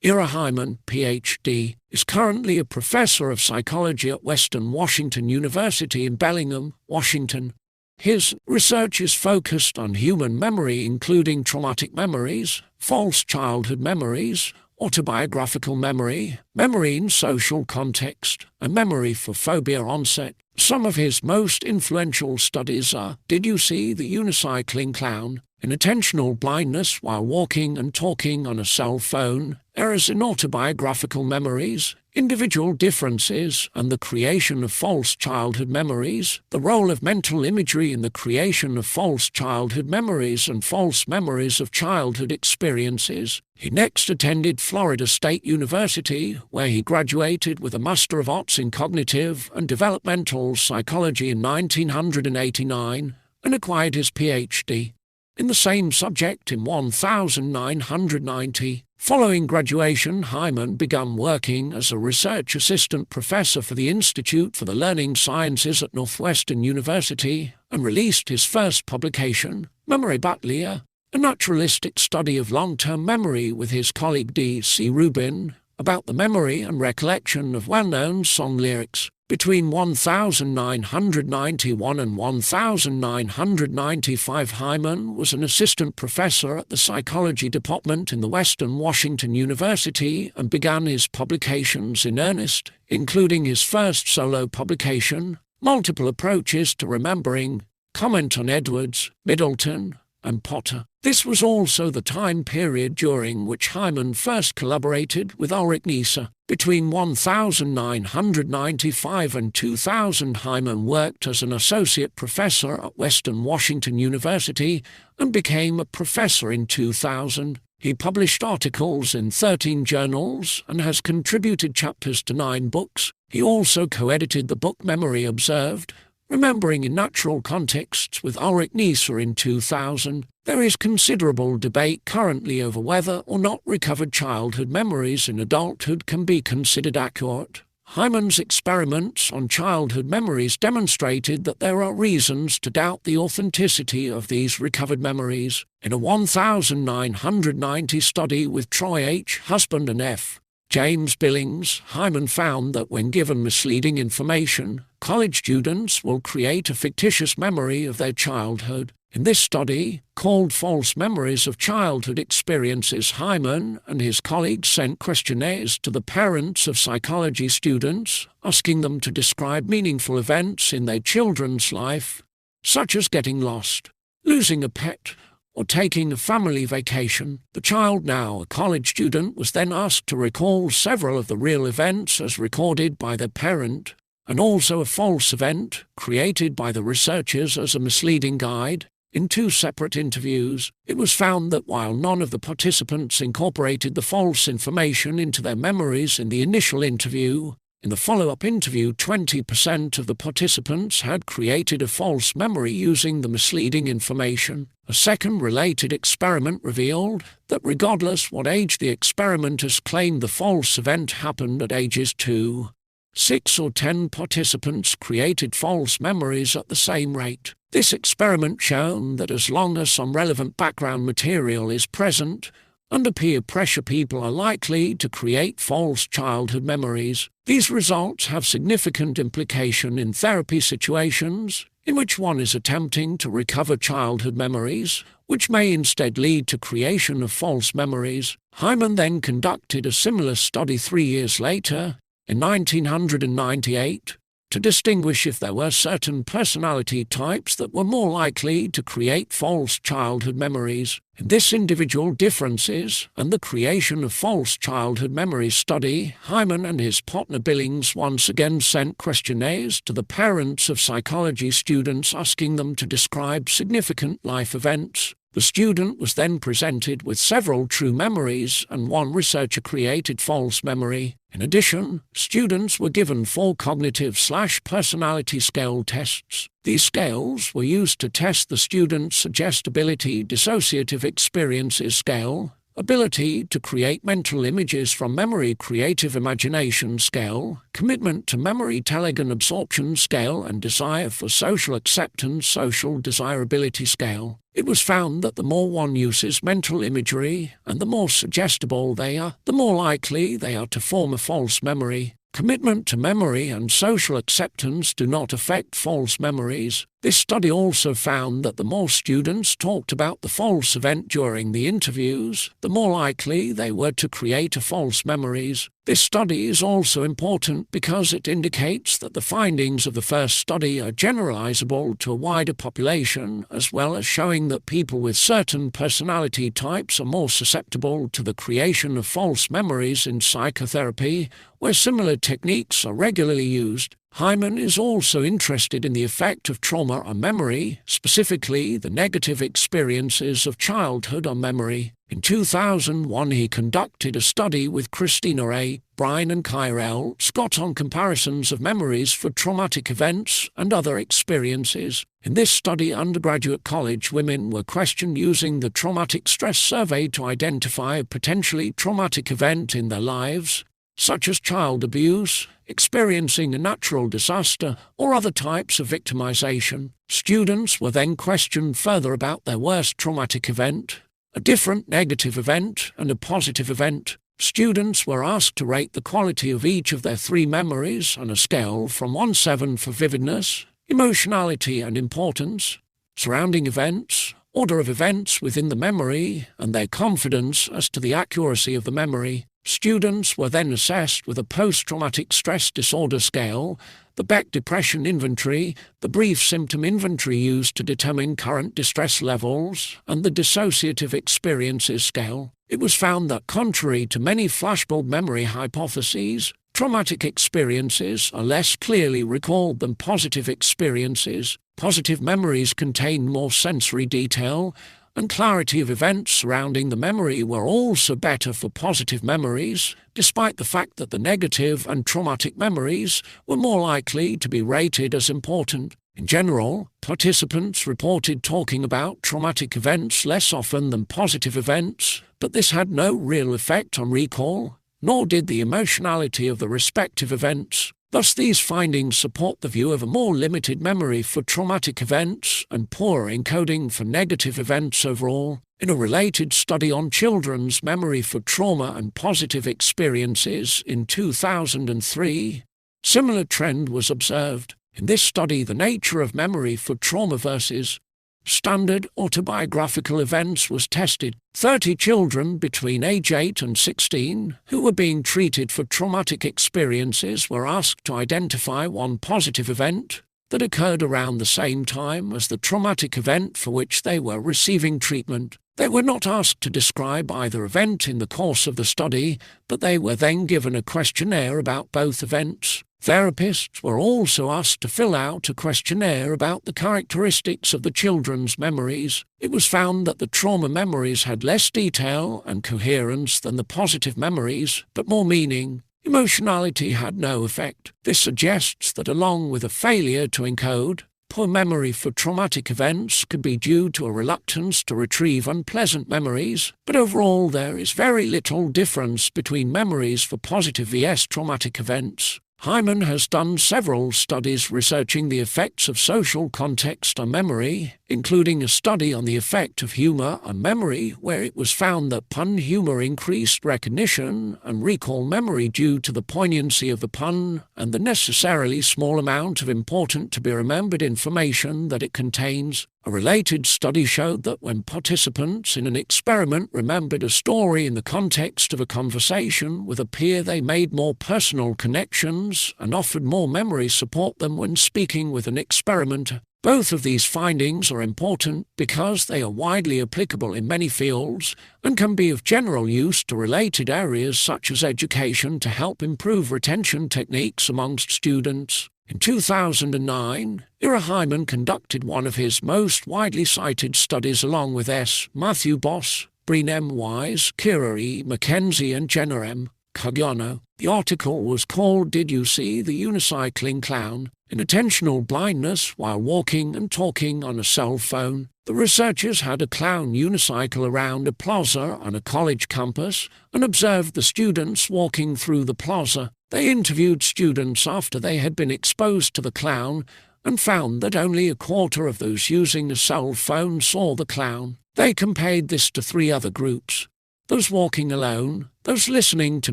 Ira Hyman, Ph.D., is currently a professor of psychology at Western Washington University in Bellingham, Washington. His research is focused on human memory, including traumatic memories, false childhood memories, autobiographical memory, memory in social context, and memory for phobia onset. Some of his most influential studies are Did You See the Unicycling Clown?, Inattentional blindness while walking and talking on a cell phone, errors in autobiographical memories, individual differences and the creation of false childhood memories, the role of mental imagery in the creation of false childhood memories and false memories of childhood experiences. He next attended Florida State University, where he graduated with a Master of Arts in Cognitive and Developmental Psychology in 1989 and acquired his Ph.D. in the same subject in 1990. Following graduation, Hyman began working as a research assistant professor for the Institute for the Learning Sciences at Northwestern University and released his first publication, Memory Battlia, a naturalistic study of long-term memory with his colleague D.C. Rubin, about the memory and recollection of well-known song lyrics. Between 1991 and 1995, Hyman was an assistant professor at the psychology department in the Western Washington University and began his publications in earnest, including his first solo publication, Multiple Approaches to Remembering, comment on Edwards, Middleton, and Potter. This was also the time period during which Hyman first collaborated with Ulrich Neisser. Between 1995 and 2000, Hyman worked as an associate professor at Western Washington University and became a professor in 2000. He published articles in 13 journals and has contributed chapters to 9 books. He also co-edited the book Memory Observed, Remembering in Natural Contexts with Ulrich Neisser in 2000. There is considerable debate currently over whether or not recovered childhood memories in adulthood can be considered accurate. Hyman's experiments on childhood memories demonstrated that there are reasons to doubt the authenticity of these recovered memories. In a 1990 study with Troy H. Husband and F. James Billings, Hyman found that when given misleading information, college students will create a fictitious memory of their childhood. In this study, called False Memories of Childhood Experiences, Hyman and his colleagues sent questionnaires to the parents of psychology students, asking them to describe meaningful events in their children's life, such as getting lost, losing a pet, or taking a family vacation. The child, now a college student, was then asked to recall several of the real events as recorded by their parent, and also a false event created by the researchers as a misleading guide. In 2 separate interviews, it was found that while none of the participants incorporated the false information into their memories in the initial interview, in the follow-up interview 20% of the participants had created a false memory using the misleading information. A second related experiment revealed that regardless what age the experimenters claimed the false event happened at ages 2, 6 or 10 participants created false memories at the same rate. This experiment shown that as long as some relevant background material is present, under peer pressure people are likely to create false childhood memories. These results have significant implication in therapy situations in which one is attempting to recover childhood memories, which may instead lead to creation of false memories. Hyman then conducted a similar study 3 years later, in 1998, to distinguish if there were certain personality types that were more likely to create false childhood memories. In this individual differences and the creation of false childhood memories study, Hyman and his partner Billings once again sent questionnaires to the parents of psychology students asking them to describe significant life events. The student was then presented with several true memories and 1 researcher-created false memory. In addition, students were given 4 cognitive/personality scale tests. These scales were used to test the student's suggestibility dissociative experiences scale, ability to create mental images from memory, creative imagination scale, commitment to memory, telegon absorption scale, and desire for social acceptance, social desirability scale. It was found that the more one uses mental imagery and the more suggestible they are, the more likely they are to form a false memory. Commitment to memory and social acceptance do not affect false memories. This study also found that the more students talked about the false event during the interviews, the more likely they were to create a false memories. This study is also important because it indicates that the findings of the first study are generalizable to a wider population, as well as showing that people with certain personality types are more susceptible to the creation of false memories in psychotherapy, where similar techniques are regularly used. Hyman is also interested in the effect of trauma on memory, specifically the negative experiences of childhood on memory. In 2001, he conducted a study with Christina A., Brian and Kyrell Scott on comparisons of memories for traumatic events and other experiences. In this study, undergraduate college women were questioned using the Traumatic Stress Survey to identify a potentially traumatic event in their lives, such as child abuse, experiencing a natural disaster, or other types of victimization. Students were then questioned further about their worst traumatic event, a different negative event, and a positive event. Students were asked to rate the quality of each of their three memories on a scale from 1-7 for vividness, emotionality, and importance, surrounding events, order of events within the memory, and their confidence as to the accuracy of the memory. Students were then assessed with a post-traumatic stress disorder scale, the Beck Depression Inventory, the brief symptom inventory used to determine current distress levels, and the Dissociative Experiences Scale. It was found that, contrary to many flashbulb memory hypotheses, traumatic experiences are less clearly recalled than positive experiences. Positive memories contain more sensory detail, and clarity of events surrounding the memory were also better for positive memories, despite the fact that the negative and traumatic memories were more likely to be rated as important. In general, participants reported talking about traumatic events less often than positive events, but this had no real effect on recall, nor did the emotionality of the respective events. Thus, these findings support the view of a more limited memory for traumatic events and poorer encoding for negative events overall. In a related study on children's memory for trauma and positive experiences in 2003, similar trend was observed. In this study, the nature of memory for trauma versus standard autobiographical events was tested. 30 children between age 8 and 16 who were being treated for traumatic experiences were asked to identify one positive event that occurred around the same time as the traumatic event for which they were receiving treatment. They were not asked to describe either event in the course of the study, but they were then given a questionnaire about both events. Therapists were also asked to fill out a questionnaire about the characteristics of the children's memories. It was found that the trauma memories had less detail and coherence than the positive memories, but more meaning. Emotionality had no effect. This suggests that, along with a failure to encode, poor memory for traumatic events could be due to a reluctance to retrieve unpleasant memories, but overall there is very little difference between memories for positive vs traumatic events. Hyman has done several studies researching the effects of social context on memory, including a study on the effect of humor on memory, where it was found that pun humor increased recognition and recall memory due to the poignancy of the pun and the necessarily small amount of important to be remembered information that it contains. A related study showed that when participants in an experiment remembered a story in the context of a conversation with a peer, they made more personal connections and offered more memory support than when speaking with an experimenter. Both of these findings are important because they are widely applicable in many fields and can be of general use to related areas such as education to help improve retention techniques amongst students. In 2009, Ira Hyman conducted one of his most widely cited studies along with S. Matthew Boss, Breen M. Wise, Kira E. Mackenzie, and Jenna M. Caggiano. The article was called "Did You See the Unicycling Clown? Inattentional Blindness While Walking and Talking on a Cell Phone?" The The researchers had a clown unicycle around a plaza on a college campus and observed the students walking through the plaza. They interviewed students after they had been exposed to the clown and found that only a quarter of those using a cell phone saw the clown. They compared this to 3 other groups: those walking alone, those listening to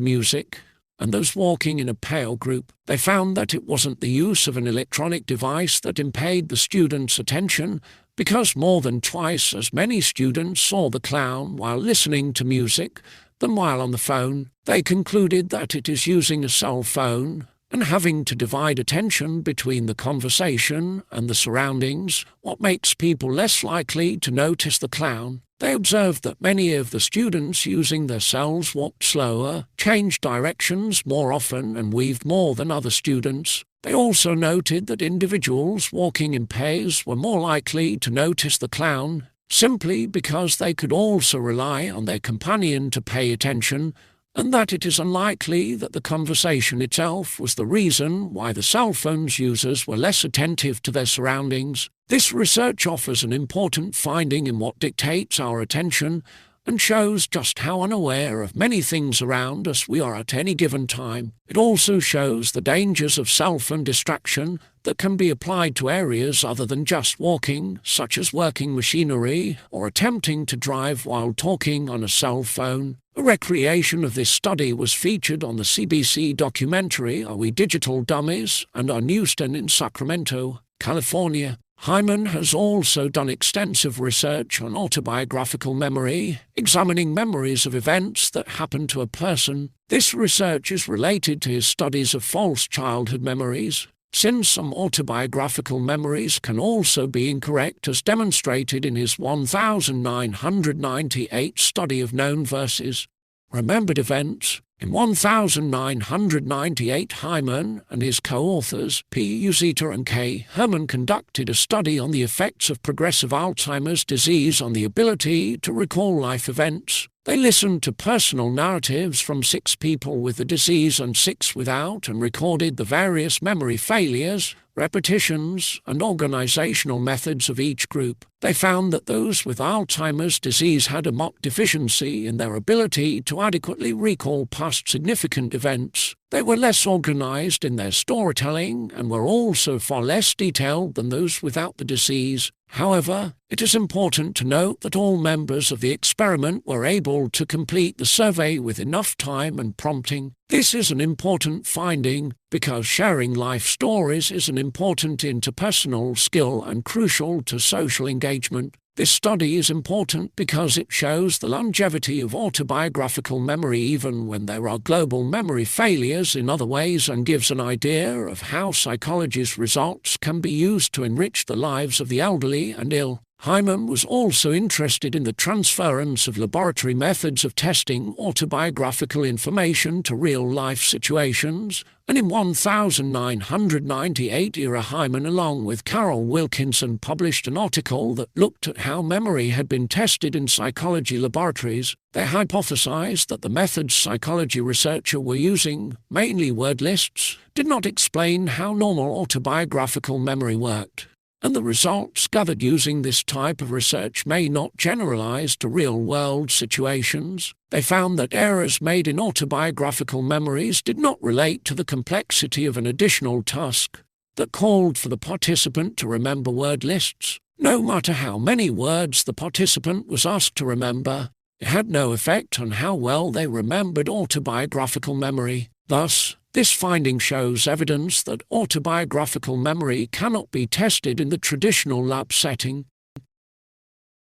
music, and those walking in a pair group. They found that it wasn't the use of an electronic device that impaired the students' attention, because more than twice as many students saw the clown while listening to music than while on the phone. They concluded that it is using a cell phone and having to divide attention between the conversation and the surroundings what makes people less likely to notice the clown. They observed that many of the students using their cells walked slower, changed directions more often, and weaved more than other students. They also noted that individuals walking in pairs were more likely to notice the clown, simply because they could also rely on their companion to pay attention, and that it is unlikely that the conversation itself was the reason why the cell phone's users were less attentive to their surroundings. This research offers an important finding in what dictates our attention and shows just how unaware of many things around us we are at any given time. It also shows the dangers of cell phone distraction that can be applied to areas other than just walking, such as working machinery or attempting to drive while talking on a cell phone. A recreation of this study was featured on the CBC documentary Are We Digital Dummies and on Houston in Sacramento, California. Hyman has also done extensive research on autobiographical memory, examining memories of events that happened to a person. This research is related to his studies of false childhood memories, since some autobiographical memories can also be incorrect, as demonstrated in his 1998 study of known verses. Remembered events. In 1998, Hyman and his co-authors, P. Uzita and K. Herman, conducted a study on the effects of progressive Alzheimer's disease on the ability to recall life events. They listened to personal narratives from 6 people with the disease and 6 without, and recorded the various memory failures, repetitions, and organizational methods of each group. They found that those with Alzheimer's disease had a marked deficiency in their ability to adequately recall past significant events. They were less organized in their storytelling and were also far less detailed than those without the disease. However, it is important to note that all members of the experiment were able to complete the survey with enough time and prompting. This is an important finding because sharing life stories is an important interpersonal skill and crucial to social engagement. This study is important because it shows the longevity of autobiographical memory even when there are global memory failures in other ways, and gives an idea of how psychology's results can be used to enrich the lives of the elderly and ill. Hyman was also interested in the transference of laboratory methods of testing autobiographical information to real-life situations, and in 1998 Ira Hyman along with Carol Wilkinson published an article that looked at how memory had been tested in psychology laboratories. They hypothesized that the methods psychology researchers were using, mainly word lists, did not explain how normal autobiographical memory worked, and the results gathered using this type of research may not generalize to real-world situations. They found that errors made in autobiographical memories did not relate to the complexity of an additional task that called for the participant to remember word lists. No matter how many words the participant was asked to remember, it had no effect on how well they remembered autobiographical memory. Thus, this finding shows evidence that autobiographical memory cannot be tested in the traditional lab setting.